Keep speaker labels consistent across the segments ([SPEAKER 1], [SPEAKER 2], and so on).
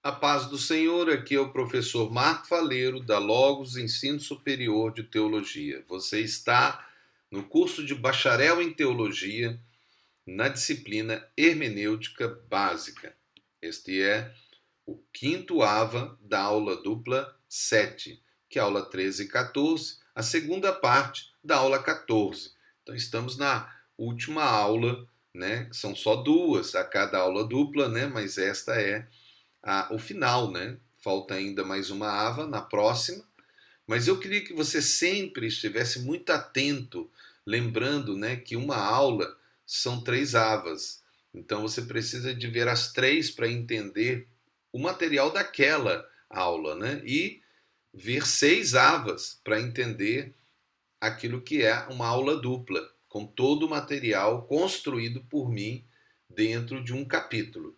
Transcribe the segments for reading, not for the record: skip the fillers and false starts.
[SPEAKER 1] A paz do Senhor, aqui é o professor Marco Faleiro, da Logos Ensino Superior de Teologia. Você está no curso de Bacharel em Teologia, na disciplina Hermenêutica Básica. Este é o quinto AVA da aula dupla 7, que é a aula 13 e 14, a segunda parte da aula 14. Então estamos na última aula, né? São só duas a cada aula dupla, né? Mas esta é o final, né? Falta ainda mais uma AVA na próxima, mas eu queria que você sempre estivesse muito atento, lembrando, né, que uma aula são 3 AVAs. Então você precisa de ver as 3 para entender o material daquela aula, né? E ver 6 AVAs para entender aquilo que é uma aula dupla, com todo o material construído por mim dentro de um capítulo.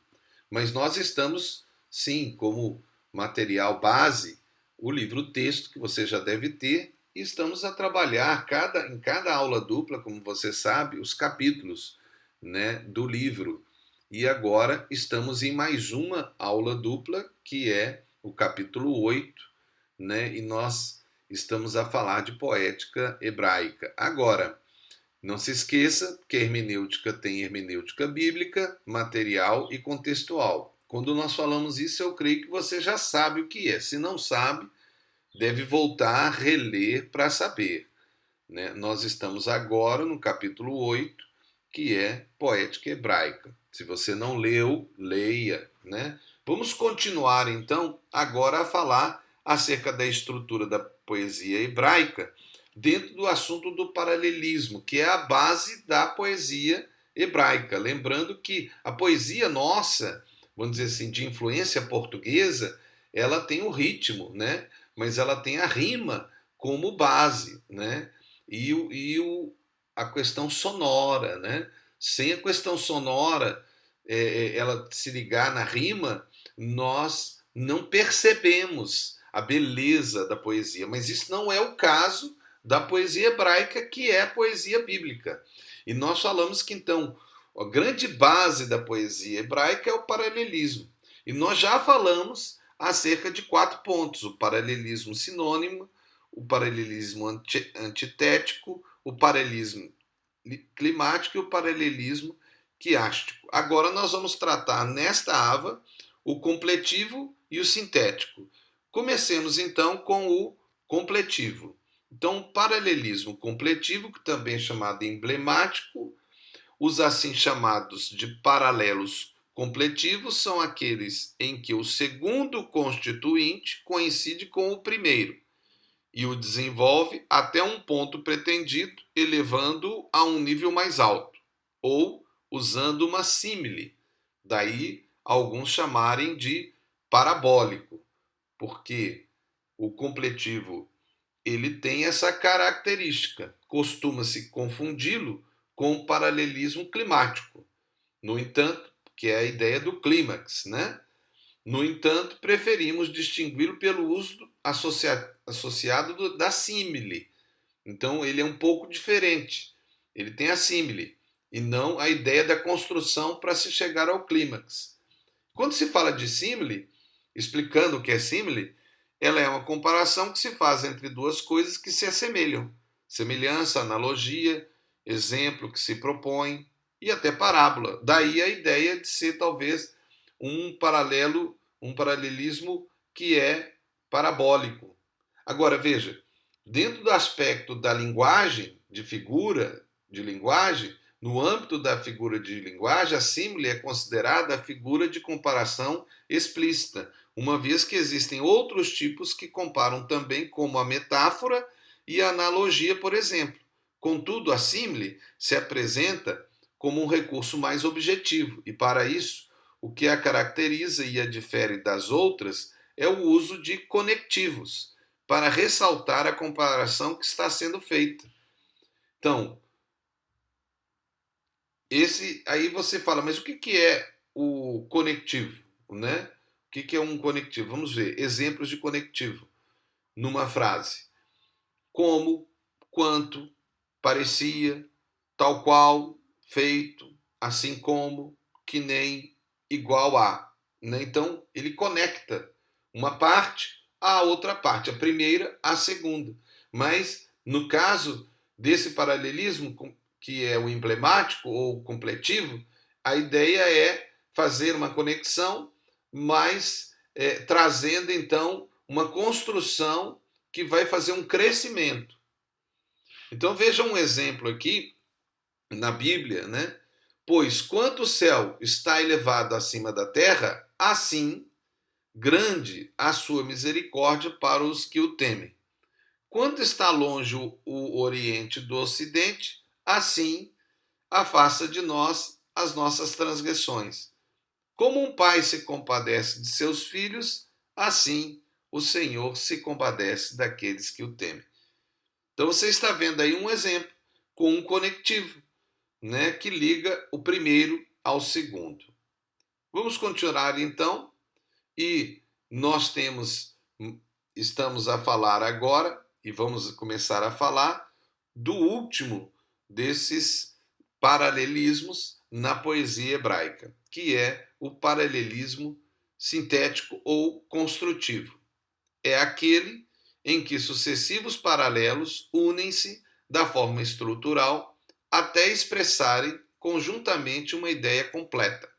[SPEAKER 1] Mas nós estamos, sim, como material base, o livro-texto que você já deve ter, e estamos a trabalhar em cada aula dupla, como você sabe, os capítulos, né, do livro. E agora estamos em mais uma aula dupla, que é o capítulo 8, né, e nós estamos a falar de poética hebraica. Agora, não se esqueça que a hermenêutica tem hermenêutica bíblica, material e contextual. Quando nós falamos isso, eu creio que você já sabe o que é. Se não sabe, deve voltar a reler para saber, né? Nós estamos agora no capítulo 8, que é poética hebraica. Se você não leu, leia, né? Vamos continuar então agora a falar acerca da estrutura da poesia hebraica dentro do assunto do paralelismo, que é a base da poesia hebraica. Lembrando que a poesia nossa, vamos dizer assim, de influência portuguesa, ela tem o ritmo, né? Mas ela tem a rima como base, né? A questão sonora, né? Sem a questão sonora, ela se ligar na rima, nós não percebemos a beleza da poesia. Mas isso não é o caso da poesia hebraica, que é a poesia bíblica. E nós falamos que, então, a grande base da poesia hebraica é o paralelismo. E nós já falamos acerca de 4 pontos: o paralelismo sinônimo, o paralelismo antitético, o paralelismo climático e o paralelismo quiástico. Agora nós vamos tratar nesta AVA o completivo e o sintético. Comecemos então com o completivo. Então, o paralelismo completivo, que também é chamado emblemático, os assim chamados de paralelos completivos são aqueles em que o segundo constituinte coincide com o primeiro e o desenvolve até um ponto pretendido, elevando-o a um nível mais alto, ou usando uma símile. Daí alguns chamarem de parabólico, porque o completivo ele tem essa característica. Costuma-se confundi-lo com o paralelismo climático. No entanto, que é a ideia do clímax, né? No entanto, preferimos distingui-lo pelo uso associado da símile. Então, ele é um pouco diferente. Ele tem a símile e não a ideia da construção para se chegar ao clímax. Quando se fala de símile, explicando o que é símile, ela é uma comparação que se faz entre duas coisas que se assemelham. Semelhança, analogia, exemplo que se propõe e até parábola. Daí a ideia de ser talvez um paralelismo que é parabólico. Agora veja, dentro do aspecto da linguagem, de figura de linguagem, no âmbito da figura de linguagem, a símile é considerada a figura de comparação explícita, uma vez que existem outros tipos que comparam também, como a metáfora e a analogia, por exemplo. Contudo, a símile se apresenta como um recurso mais objetivo, e para isso, o que a caracteriza e a difere das outras é o uso de conectivos, para ressaltar a comparação que está sendo feita. Então, aí você fala, mas o que é o conectivo, né? O que é um conectivo? Vamos ver exemplos de conectivo numa frase: como, quanto, parecia, tal qual, feito, assim como, que nem, igual a. né? Então, ele conecta uma parte à outra parte, a primeira à segunda. Mas, no caso desse paralelismo, que é o emblemático ou completivo, a ideia é fazer uma conexão, mas trazendo então uma construção que vai fazer um crescimento. Então veja um exemplo aqui na Bíblia, né? Pois quanto o céu está elevado acima da terra, assim grande a sua misericórdia para os que o temem. Quanto está longe o Oriente do Ocidente, assim afasta de nós as nossas transgressões. Como um pai se compadece de seus filhos, assim o Senhor se compadece daqueles que o temem. Então você está vendo aí um exemplo com um conectivo, né, que liga o primeiro ao segundo. Vamos continuar então, e nós estamos a falar agora, e vamos começar a falar do último desses paralelismos na poesia hebraica, que é o paralelismo sintético ou construtivo. É aquele em que sucessivos paralelos unem-se da forma estrutural até expressarem conjuntamente uma ideia completa,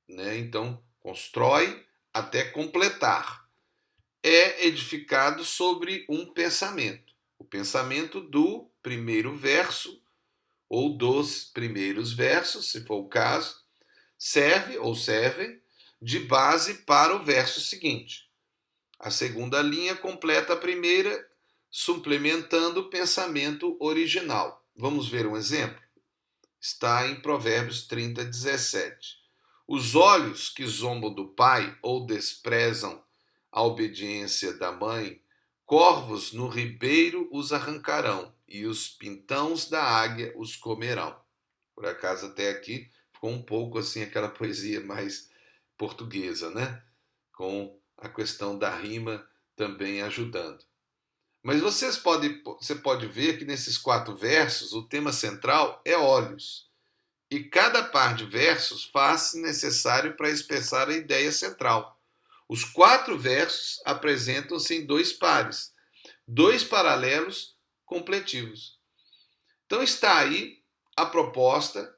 [SPEAKER 1] né? Então, constrói até completar. É edificado sobre um pensamento. O pensamento do primeiro verso ou dos primeiros versos, se for o caso, serve ou servem de base para o verso seguinte. A segunda linha completa a primeira, suplementando o pensamento original. Vamos ver um exemplo? Está em Provérbios 30, 17. Os olhos que zombam do pai ou desprezam a obediência da mãe, corvos no ribeiro os arrancarão, e os pintãos da águia os comerão. Por acaso, até aqui ficou um pouco assim aquela poesia mais portuguesa, né? Com a questão da rima também ajudando. Mas você pode ver que nesses 4 versos o tema central é olhos. E cada par de versos faz-se necessário para expressar a ideia central. Os 4 versos apresentam-se em 2 pares, 2 paralelos completivos. Então está aí a proposta,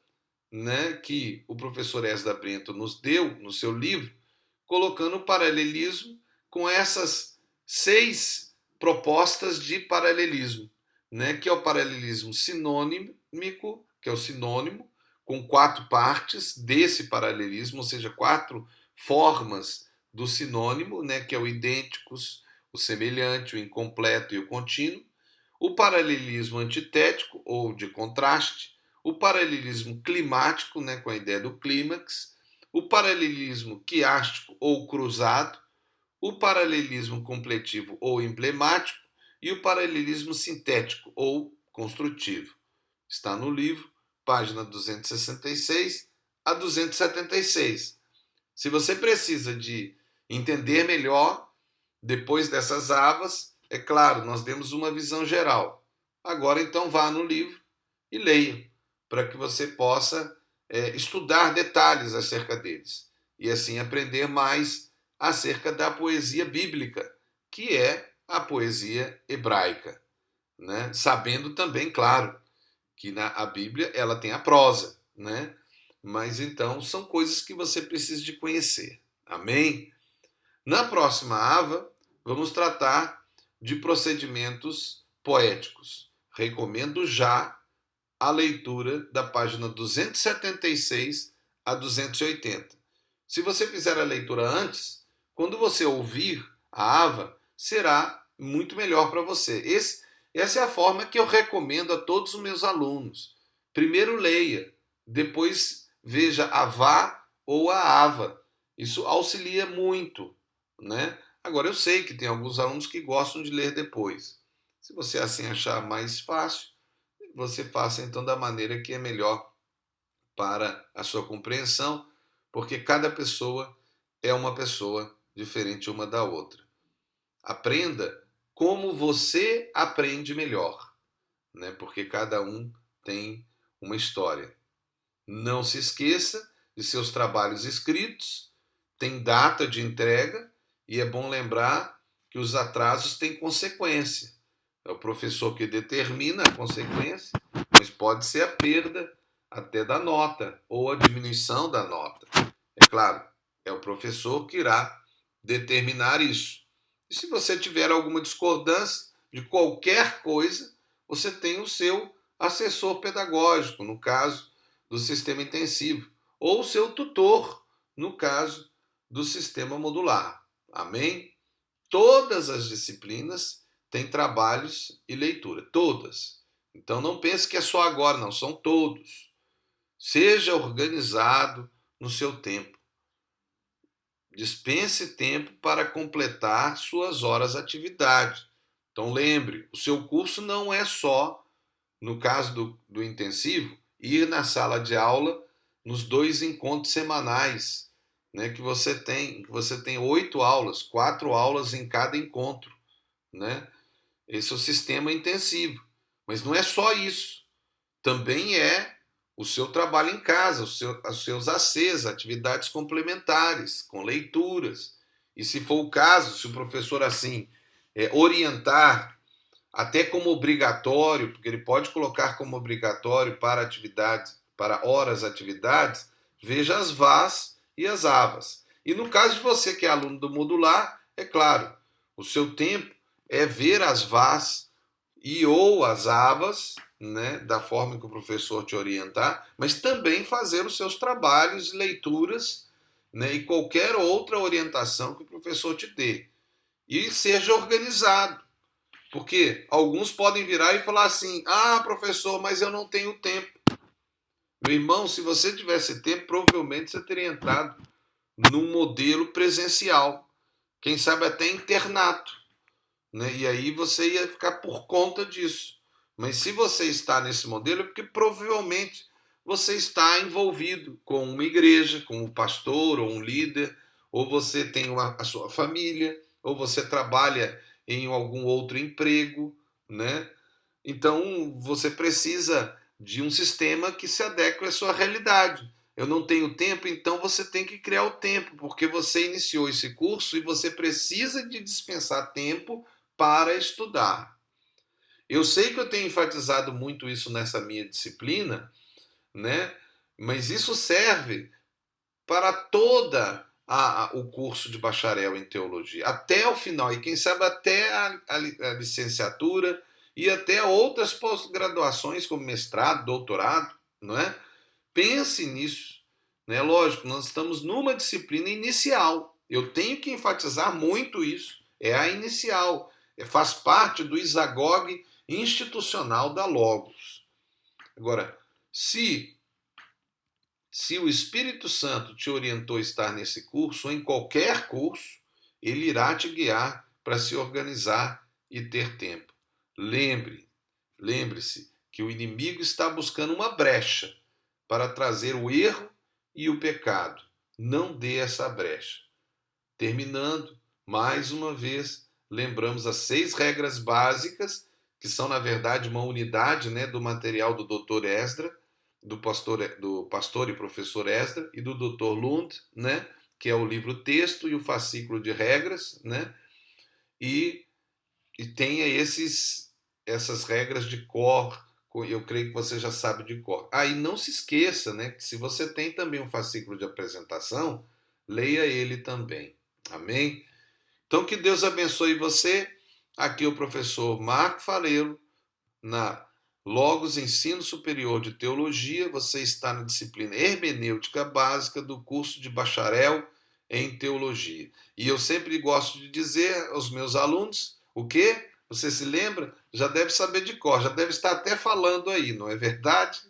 [SPEAKER 1] né, que o professor Esdra Bento nos deu no seu livro, colocando o paralelismo com essas 6 propostas de paralelismo, né, que é o paralelismo sinônimico, que é o sinônimo, com 4 partes desse paralelismo, ou seja, 4 formas do sinônimo, né, que é o idênticos, o semelhante, o incompleto e o contínuo. O paralelismo antitético ou de contraste, o paralelismo climático, né, com a ideia do clímax, o paralelismo quiástico ou cruzado, o paralelismo completivo ou emblemático e o paralelismo sintético ou construtivo. Está no livro, página 266 a 276. Se você precisa de entender melhor, depois dessas avas, é claro, nós demos uma visão geral. Agora, então, vá no livro e leia, para que você possa estudar detalhes acerca deles e assim aprender mais acerca da poesia bíblica, que é a poesia hebraica, né? Sabendo também, claro, que a Bíblia ela tem a prosa, né? Mas então são coisas que você precisa de conhecer. Amém? Na próxima ava, vamos tratar de procedimentos poéticos. Recomendo já a leitura da página 276 a 280. Se você fizer a leitura antes, quando você ouvir a ava, será muito melhor para você. Essa é a forma que eu recomendo a todos os meus alunos. Primeiro leia, depois veja a vá ou a ava. Isso auxilia muito, né? Agora eu sei que tem alguns alunos que gostam de ler depois. Se você assim achar mais fácil, você faça então da maneira que é melhor para a sua compreensão, porque cada pessoa é uma pessoa diferente uma da outra. Aprenda como você aprende melhor, né? Porque cada um tem uma história. Não se esqueça de seus trabalhos escritos, tem data de entrega e é bom lembrar que os atrasos têm consequência. É o professor que determina a consequência, mas pode ser a perda até da nota ou a diminuição da nota. É claro, é o professor que irá determinar isso. E se você tiver alguma discordância de qualquer coisa, você tem o seu assessor pedagógico, no caso do sistema intensivo, ou o seu tutor, no caso do sistema modular. Amém? Todas as disciplinas têm trabalhos e leitura, todas. Então não pense que é só agora, não, são todos. Seja organizado no seu tempo. Dispense tempo para completar suas horas de atividade. Então lembre, o seu curso não é só, no caso do intensivo, ir na sala de aula nos 2 encontros semanais, né, que você tem 8 aulas, 4 aulas em cada encontro, né? Esse é o sistema intensivo. Mas não é só isso. Também é o seu trabalho em casa, os seus ACs, atividades complementares, com leituras. E se for o caso, se o professor assim orientar até como obrigatório, porque ele pode colocar como obrigatório para atividades, para horas atividades, veja as VAs e as AVAs. E no caso de você que é aluno do modular, é claro, o seu tempo é ver as VAs e ou as AVAs, né, da forma que o professor te orientar, mas também fazer os seus trabalhos, leituras, né, e qualquer outra orientação que o professor te dê. E seja organizado. Porque alguns podem virar e falar assim: ah, professor, mas eu não tenho tempo. Meu irmão, se você tivesse tempo, provavelmente você teria entrado num modelo presencial. Quem sabe até internato. Né? E aí você ia ficar por conta disso. Mas se você está nesse modelo, é porque provavelmente você está envolvido com uma igreja, com um pastor ou um líder, ou você tem a sua família, ou você trabalha em algum outro emprego, né? Então você precisa de um sistema que se adeque à sua realidade. Eu não tenho tempo, então você tem que criar o tempo, porque você iniciou esse curso e você precisa de dispensar tempo para estudar. Eu sei que eu tenho enfatizado muito isso nessa minha disciplina, né? Mas isso serve para o curso de bacharel em teologia, até o final, e quem sabe até a licenciatura e até outras pós-graduações como mestrado, doutorado, não é? Pense nisso, né? Lógico, nós estamos numa disciplina inicial. Eu tenho que enfatizar muito isso. É a inicial, faz parte do isagogue institucional da Logos. Agora, se o Espírito Santo te orientou a estar nesse curso, ou em qualquer curso, ele irá te guiar para se organizar e ter tempo. Lembre-se que o inimigo está buscando uma brecha para trazer o erro e o pecado. Não dê essa brecha. Terminando, mais uma vez, lembramos as 6 regras básicas, que são, na verdade, uma unidade, né, do material do Dr. Esdra, do pastor e professor Esdra, e do Dr. Lund, né, que é o livro texto e o fascículo de regras, né, e tenha essas regras de cor. Eu creio que você já sabe de cor. E não se esqueça, né, que se você tem também um fascículo de apresentação, leia ele também. Amém? Então, que Deus abençoe você. Aqui é o professor Marco Falero, na Logos Ensino Superior de Teologia. Você está na disciplina Hermenêutica Básica do curso de Bacharel em Teologia. E eu sempre gosto de dizer aos meus alunos, o quê? Você se lembra? Já deve saber de cor, já deve estar até falando aí, não é verdade?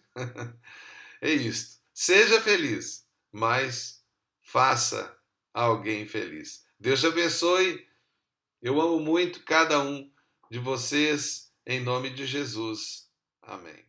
[SPEAKER 1] É isto. Seja feliz, mas faça alguém feliz. Deus te abençoe. Eu amo muito cada um de vocês, em nome de Jesus. Amém.